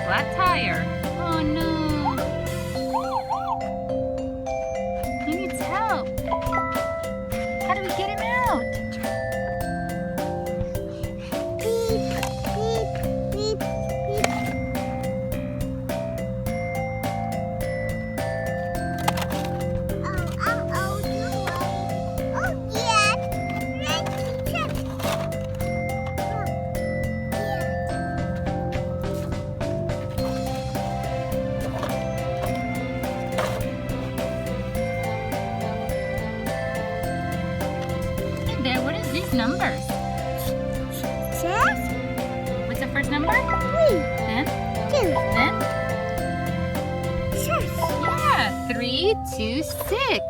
flat tire. Oh no. He needs help. How do we get him out? Beep, beep, beep, beep. Oh, no. Oh, yes. Red chip. Hey there, what is these numbers? Chef? What's the first number? 3, Then? 2, Then? chef. Yeah, 3, 2, 6.